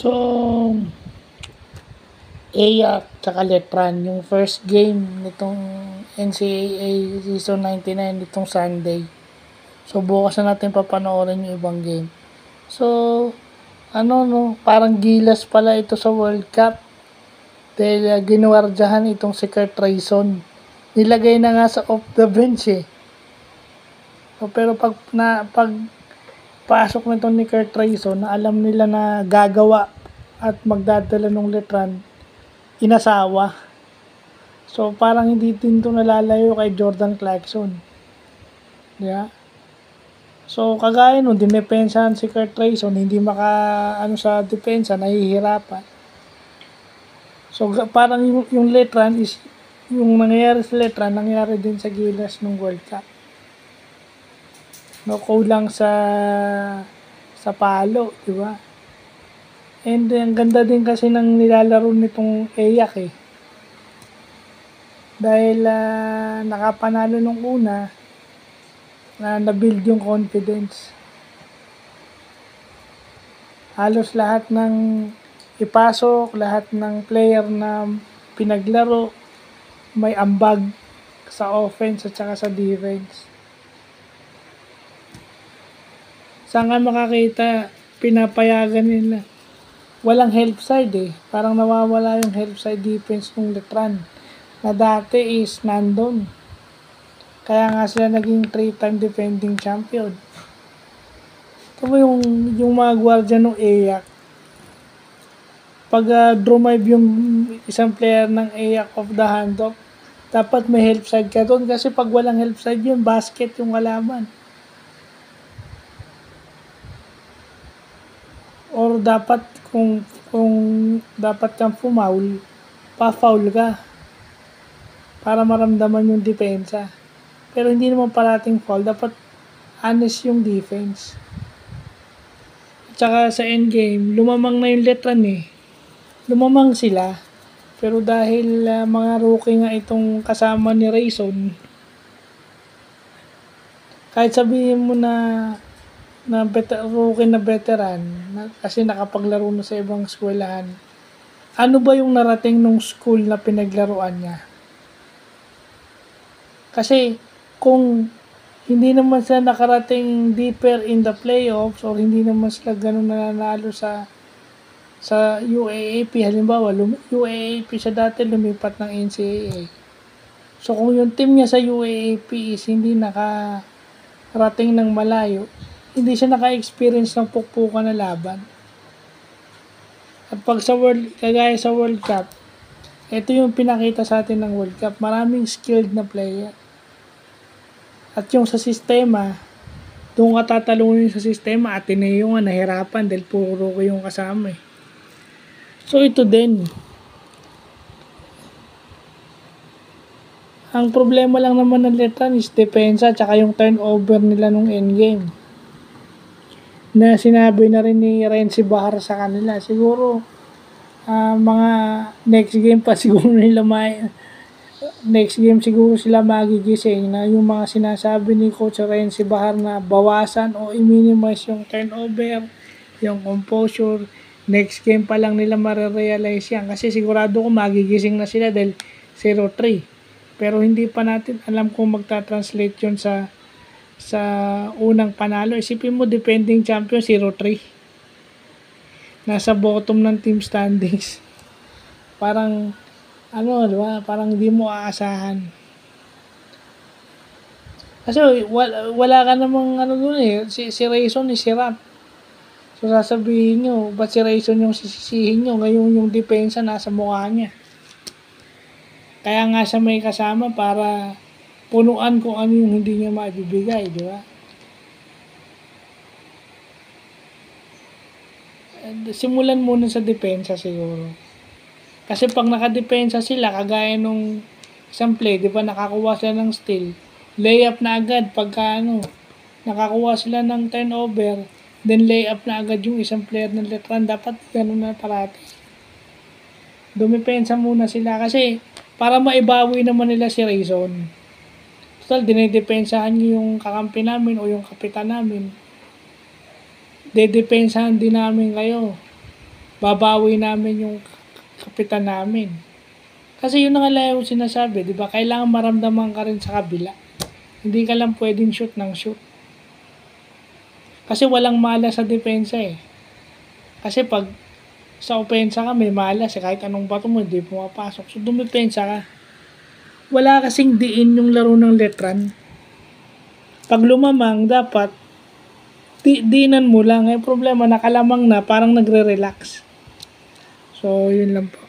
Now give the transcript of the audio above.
So, Ayak tsaka Letran, yung first game nitong NCAA Season 99 nitong Sunday. So, bukas na natin papanoorin yung ibang game. So, parang gilas pala ito sa World Cup. Dahil ginuwardyahan itong si Kurt Rayson. Nilagay na nga sa off the bench eh. So, pero pag pasok nito ni Kurt Rayson na alam nila na gagawa at magdadala ng Letran, inasawa. So, parang hindi din ito nalalayo kay Jordan Clarkson. Yeah. So, kagaya nung dinepensahan si Kurt Rayson, hindi sa depensa, nahihirapan. So, parang yung Letran is, yung nangyayari sa Letran, nangyayari din sa Gilas ng World Cup. No, kulang sa palo, di ba? And ang ganda din kasi ng nilalaro nitong Ayak eh. Dahil nakapanalo nung una, na-build yung confidence. Halos lahat ng ipasok, lahat ng player na pinaglaro, may ambag sa offense at saka sa defense. Saan ka makakita, pinapayagan nila. Walang help side eh. Parang nawawala yung help side defense ng Letran. Na dati is nandun. Kaya nga sila naging 3-time defending champion. Ito mo yung mga gwardiya ng Ayak. Pag drive yung isang player ng Ayak of the handoff, dapat may help side ka doon. Kasi pag walang help side yun, basket yung kalaban. Or dapat kung dapat kang fumaul, pa-foul ka para maramdaman yung depensa. Pero hindi naman parating foul, dapat honest yung defense. Tsaka sa endgame, lumamang na yung Letran eh. Lumamang sila. Pero dahil mga rookie nga itong kasama ni Rayson, kahit sabihin mo na rookie na veteran, kasi nakapaglaro na sa ibang eskwelahan, ano ba yung narating nung school na pinaglaruan niya? Kasi kung hindi naman sila nakarating deeper in the playoffs or hindi naman sila ganun nananalo sa UAAP, halimbawa UAAP siya dati, lumipat ng NCAA. So kung yung team niya sa UAAP is hindi nakarating ng malayo, hindi siya naka-experience ng pukpukan na laban. At pag kagaya sa World Cup, ito yung pinakita sa atin ng World Cup, maraming skilled na player. At yung sa sistema, doon ka tatalunin sa sistema, Ateneo nga nahirapan dahil puro ko yung kasama eh. So ito din. Ang problema lang naman ng Letran is depensa tsaka yung turnover nila nung endgame. Na sinabi na rin ni Renzi Bahar sa kanila. Siguro, mga next game siguro sila magigising na yung mga sinasabi ni Coach Renzi Bahar na bawasan o i-minimize yung turnover, yung composure. Next game pa lang nila marirealize yan. Kasi sigurado ko magigising na sila dahil 0-3. Pero hindi pa natin alam kung magta-translate yun sa unang panalo. Isipin mo, defending champion 0-3. Nasa bottom ng team standings. Parang diba? Parang di mo aasahan. Kasi wala ka namang doon eh. Si Rayson is sirap. So sasabihin nyo, ba't si Rayson yung sisisihin nyo? Ngayon yung depensa nasa mukha niya. Kaya nga siya may kasama para punuan kung ano yung hindi niya maibibigay, di ba? Simulan muna sa depensa siguro. Kasi pag nakadepensa sila, kagaya nung isang play, di ba, nakakuha sila ng steal, layup na agad pagka nakakuha sila ng turnover, then layup na agad yung isang player ng Letran. Dapat ganun na parati. Dumepensa muna sila kasi para maibawi naman nila si Rayson. Total, dinidepensahan nyo yung kakampi namin o yung kapitan namin. Dedepensahan din namin kayo. babawi namin yung kapitan namin. Kasi yun nga lang yung sinasabi, di ba? Kailangan maramdaman ka rin sa kabila. Hindi ka lang pwedeng shoot ng shoot. Kasi walang malas sa depensa eh. Kasi pag sa opensa ka may malas eh, kahit anong bato mo hindi pumapasok. So dumepensa ka. Wala kasing diin yung laro ng letran. Pag lumamang, dapat diinan mo lang. Eh problema, nakalamang na, parang nagre-relax. So, yun lang po.